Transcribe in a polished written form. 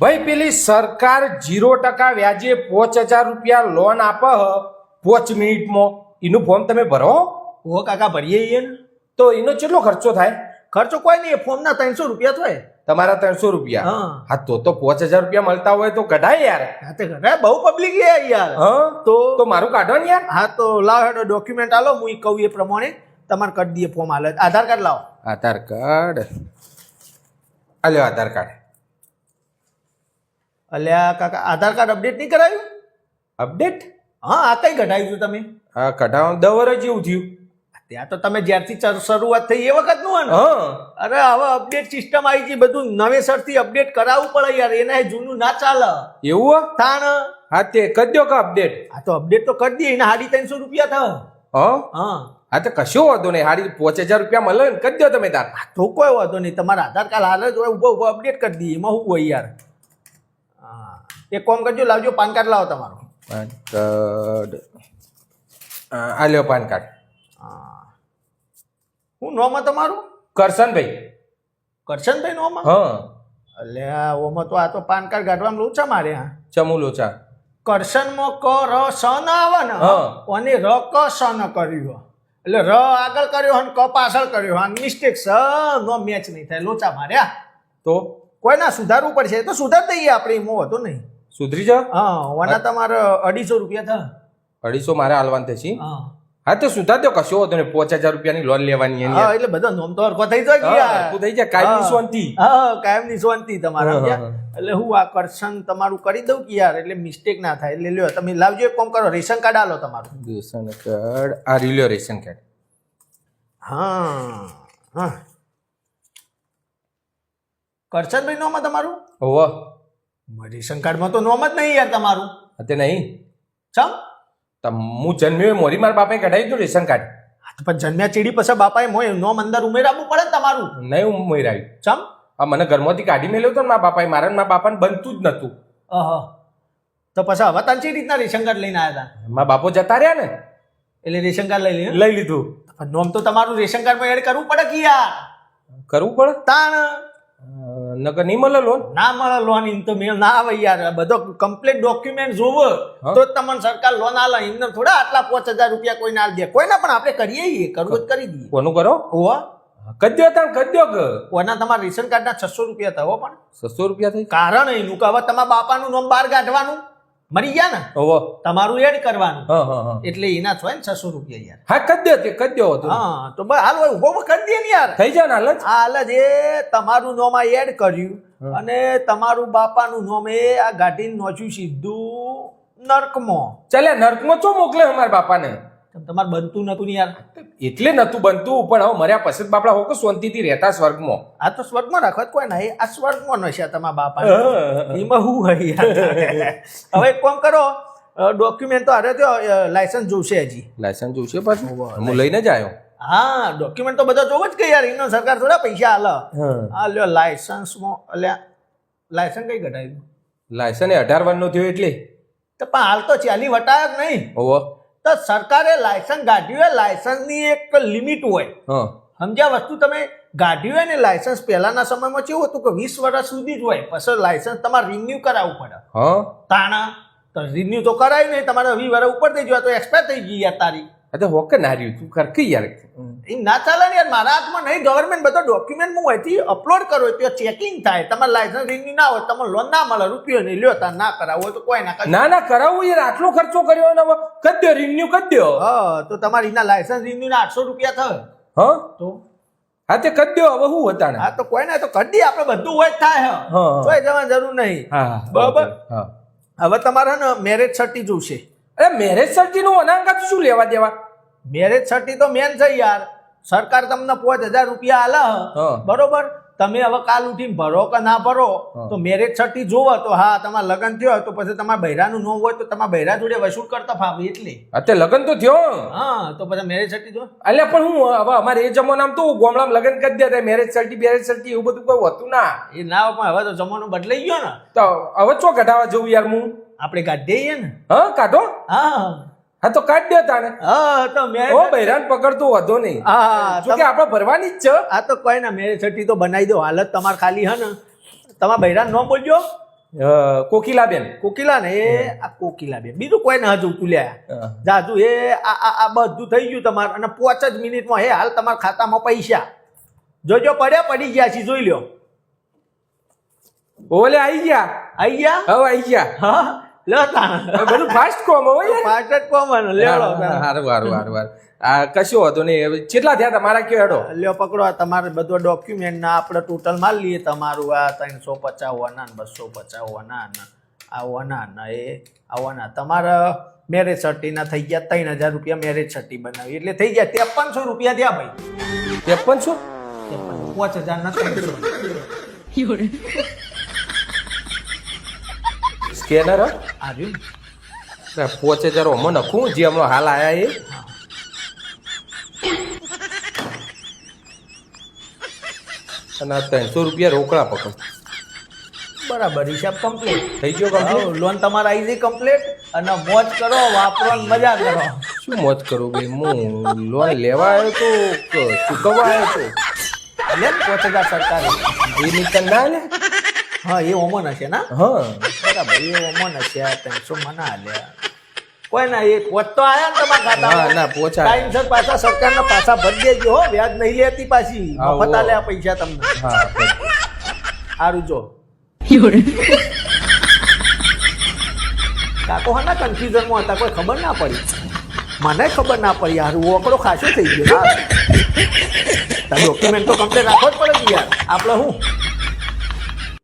ભાઈ પેલી સરકાર 0% વ્યાજે 5000 રૂપિયા લોન આપે 5 મિનિટમાં એનું ફોર્મ તમે ભરો ઓ કાકા ભરીએ ઈએ ને તો એનો કેટલો ખર્ચો થાય? ખર્ચો કોઈ નહીં, ફોર્મના 300 રૂપિયા થાય. તમારા 300 રૂપિયા? હા. હા તો 5000 રૂપિયા મળતા હોય તો કઢાય યાર. હા તે ઘણા બહુ પબ્લિક યાર. હા તો મારું કાઢો ને યાર. હા તો લાવ હેડો ડોક્યુમેન્ટ આલો, હું ઈ કહું એ પ્રમાણે તમારે કરી દઈએ ફોર્મ હાલે. આધાર કાર્ડ લાવો. આધાર કાર્ડ આલ્યો આધાર કાર્ડ. અલ્યા કાકા આધાર કાર્ડ અપડેટ નહીં કરાયું? અપડેટ? હા આ કઈ કઢાવ્યું છું તમે? હા કઢાવવાનું 10 વર્ષ જેવું થયું. ત્યાં તો તમે જ્યારથી શરૂઆત થઈ એ વખત નું ને. હા અરે હવે અપડેટ સિસ્ટમ આવી ગઈ, બધું નવેસરથી અપડેટ કરાવવું પડે યાર, એના જૂનું ના ચાલે. એવું? તાણ હા તે કરી દો કે અપડેટ? આ તો અપડેટ તો કરી દઈએ, એના 350 રૂપિયા થાય. હા હા તો કશો વાંધો નહીં, હારી 5000 રૂપિયા મળે ને કરી દો તમે તાર. તો કોઈ વાંધો નહીં, તમારા આધાર કાર્ડ હાલ જ ઉભો ઉભો અપડેટ કરી દઈએ, એમાં શું હોય યાર. હા એક કામ કરજો, લાવજો પાન કાર્ડ લાવો તમારું. પાન કાર્ડ આ લ્યો પાન કાર્ડ. શું નોમ તમારું? કરશનભાઈ. કરશનભાઈ નોમ? હા અલ્યા ઓમાં તો આ તો પાન કાર્ડ કાઢવામાં લોચા મારે. હા ચમુ લોચા. કરશનમાં ક ર સ ન આવે ને, અને ર ક સ ન કર્યું, એટલે ર આગળ કર્યો અને ક પાછળ કર્યો, આ મિસ્ટેક સ નો મેચ નહીં થાય, લોચા માર્યા. તો કોઈ ના સુધારવું પડશે તો સુધાર દઈએ આપણે, એમાં હતો નહીં. સુધરી જા. હા વાના તમારે 250 રૂપિયા થાય. 250 મારે હાલવાન થશે. હા હા તો સુધાર દો, કશો વાંધો નહીં. 5000 રૂપિયાની લોન લેવાની એની. હા એટલે બધા નોમ તો હરખો થઈ જાય યાર. તું થઈ જાય કાયમી શાંતિ. હા કાયમની શાંતિ તમારા. એટલે હું આ કરશન તમારું કરી દઉં કે યાર, એટલે મિસ્ટેક ના થાય. એટલે લ્યો તમે લાવજો, એક કામ કરો, રેશન કાર્ડ આલો તમારું. રેશન કાર્ડ આ રીલ્યો રેશન કાર્ડ. હા હા કરશનભાઈ નોમ તમારું? હોવ. રેશન કાર્ડમાં તો નોમ જ નહીં યાર તમારું. તે નહીં ચમ? હું જન્મ્યો મોરી મારા બાપાએ કઢાવી દીધું રેશન કાર્ડ. પણ જન્મ્યા ચીડી પછી બાપાએ મોય નોમ અંદર ઉમેરાવવું પડે ને તમારું. નહીં હું મોરાવી. ચમ? આ મને ઘરમાંથી કાઢી મેલ્યો હતો ને મારા બાપાએ, મારા બાપાને બનતું જ નતું. તો પછી હવે તાર ચી રીતના રેશન કાર્ડ લઈને આવ્યા હતા? મારા બાપો જતા રહ્યા ને એટલે રેશન કાર્ડ લઈ લીધું. નોમ તો તમારું રેશન કાર્ડમાં એડ કરવું પડે કે યાર. કરવું પડે તાણ નકર નહીં મળે લોન. ના મળે લોન, એમ તો મેળ ના આવે યાર. બધો કમ્પ્લીટ ડોક્યુમેન્ટ જોવો તો જ તમને સરકાર લોન આલે. એમને થોડા આટલા 5000 રૂપિયા કોઈ ના દે, કોઈના પણ આપણે કરીએ, કરવું જ કરી દઈએ. કોનું કરો? હોવા કદ્યો તા કદ્યો કે કોના તમારા રેશન કાર્ડના 600 રૂપિયા થયો. પણ 600 રૂપિયા થઈ. કારણ એનું કે હવે તમારા બાપાનું નામ બહાર કાઢવાનું, મરી ગયા ને, હોવ તમારું એડ કરવાનું, હા એટલે એના થાય ને 600 રૂપિયા યાર. હા કદ્યો તે કદ્યો હતો. હા તો બસ હાલ હોય ઉભો કરી દે ને યાર. થઈ જાય ને હાલ જ. હાલ જ એ તમારું નામ આ એડ કર્યું અને તમારું બાપાનું નામ એ આ ગાડીને નોચ્યું સીધું નર્કમાં. ચાલે નર્કમાં ચો મોકલે અમારા બાપાને? તમારે બનતું નતું ને યાર. એટલે નતું બનતું, પણ હવે મર્યા પછી બાપડા હો કે શાંતિથી રહેતા સ્વર્ગમાં. આ તો સ્વર્ગમાં રાખો કોઈ ના, આ સ્વર્ગમાં નશ્યા તમારા બાપા. એમાં શું હોય યાર. હવે એક કામ કરો, ડોક્યુમેન્ટ તો હારે થયો, લાયસન્સ જોશે હજી. લાયસન્સ જોશે પાછું? હું લઈને જ આવ્યો. હા ડોક્યુમેન્ટ તો બધા જોવું જ કે યાર, એનો સરકાર થોડા પૈસા હાલે. હા લ્યો લાયસન્સમાં, અલ્યા લાયસન્સ કઈ કઢાવ્યું? લાયસન્સ 18 વર્ષનો થયો એટલે. તો પણ હાલ તો 40 વટાયા જ નહીં. હોવ તો સરકારે લાયસન્સ કાઢ્યું હોય, લાયસન્સની એક લિમિટ હોય. સમજ્યા વસ્તુ? તમે કાઢ્યું હોય ને લાયસન્સ, પહેલાના સમયમાં કેવું હતું કે 20 વર્ષ સુધી જ હોય, પછી લાયસન્સ તમારે રિન્યુ કરાવવું પડે. તાણા તો રિન્યુ તો કરાયું નહીં, તમારે 20 વર્ષ ઉપર થઈ ગયો તો એક્સપાયર થઈ ગઈ યાર તારી. અરે હોકે ના રહ્યું તું કર કે યાર. એ ના ચાલે ને યાર, મારા હાથમાં નહીં. ગવર્મેન્ટ બધો ડોક્યુમેન્ટ હું અહીંથી અપલોડ કરો, ત્યાં ચેકિંગ થાય. તમારે લાયસન્સ રિન્યુ ના હોય, તમારે લોન ના મળે, રૂપિયો નહીં લ્યો, તાર ના કરાવો હોય તો કોઈ ના કરે. ના કરાવવું યાર, આટલો ખર્ચો કર્યો ને કદ્યો રિન્યુ કદ્યો. હા તો તમારી ના લાયસન્સ રિન્યુ ના 800 રૂપિયા થાય. હા તો હા તે કદ્યો હવે શું હતા ને. હા તો કોઈ ના, તો કરી આપણે બધું હોય થાય. કોઈ જવાની જરૂર નહીં. બરાબર. હવે તમારે ને મેરેજ સર્ટી જોશે. અરે મેરેજ સર્ટી નું અનાંગત શું લેવા દેવા? મેરેજ સર્ટી તો મેન છે યાર. સરકાર તમને 5000 રૂપિયા આલે, બરોબર. તમે હવે કાલ ઉઠીને ભરો કે ના ભરો, તો મેરેજ સર્ટી જોવો તો હા તમારા લગ્ન થયો તો પછી તમારા બૈરાનું નામ હોય તો તમારા બૈરા જોડે વસૂલ કરતા ફાવે એટલે. અત્યારે લગ્ન તો થયો. હા તો પછી મેરેજ સર્ટી જો. એટલે પણ હું હવે અમારે એ જમાનામાં તો ગામડામાં લગ્ન કરી દેતા, મેરેજ સર્ટી એવું બધું કોઈ હોતું ના. એ ના પણ હવે તો જમાનો બદલાઈ ગયો ને. તો હવે ચો કઢાવા જવું યાર? હું આપણે કાઢી દઈએ ને. હા કાઢો. હા તો કાઢ દે તાને. તો બૈરાન પકડતો વધો નહીં. કે આપણે ભરવાની જ છે. આ તો કોઈ ના મેરેજ સર્ટી તો બનાવી દો. હાલત તમારે ખાલી હે ને તમારા બૈરાન ન બોલજો, કોકિલાબેન. કોકિલા ને આ કોકિલા બેન બીજું કોઈ ના જોતું લ્યા હા. જાજુ એ આ બધું થઈ ગયું તમારે અને 5 જ મિનિટમાં હે હાલ તમારા ખાતામાં પૈસા જોજો પડી ગયા છે જોઈ લ્યો ઓલે આવી ગયા. આઈ ગયા હવે આવી ગયા. હા લ્યો તા બધું ફાસ્ટ કોમ હોય યાર. પાંચ જ કોમન લ્યો હારું. આ કશું હતો નહીં. કેટલા થયા તમારા કયો હેડો? લ્યો પકડો આ તમારે બધો ડોક્યુમેન્ટ ના આપણે ટોટલ માલ લઈએ તમારું આ 350 હોવાના ને 250 હોવાના ને આવવાના ને એ આવવાના તમારા મેરેજ સર્ટીના થઈ ગયા 3000 રૂપિયા મેરેજ સર્ટી બનાવી એટલે થઈ ગયા 5300 રૂપિયા થયા ભાઈ. 5300? 5000 ના 300 સ્કેનર આવ્યું 5000 ઓમાં નખું જે હમણાં હાલ આયા એ. અને આ 300 રૂપિયા રોકડા પકડ. બરાબર હિસાબ કમ્પ્લીટ થઈ ગયો કમ્પ્લીટ? લોન તમારા આવી ગઈ કમ્પ્લીટ અને મોજ કરો વાપરો ને મજા કરો. શું મોજ કરું ભાઈ? હું લોન લેવા આવ્યો તો કે ચૂકવવા આવ્યો તો? લે 5000 સરકારી એ નીકળ ના લે. હા એ ઓમન હશે ના હા બરાબર એ ઓમન હશે આ 300 મના આલ્યા કોઈ ના એ પોચ તો આયા ને તમારા હા ખાતામાં ના પોચા. ટાઈમસર પાછા સરકારના પાછા ભરી દેજો હો વ્યાજ નહીં લેતી પાછી હા, મફત હો. આલ્યા પૈસા તમને હા સારું જો કાકો હા ના કન્ફ્યુઝનમાં હતા કોઈ ખબર ના પડી મને ખબર ના પડી યાર ઓકડો ખાસો થઈ ગયો ડોક્યુમેન્ટ તો કમ્પ્લીટ રાખવો જ પડે ને યાર આપણે હું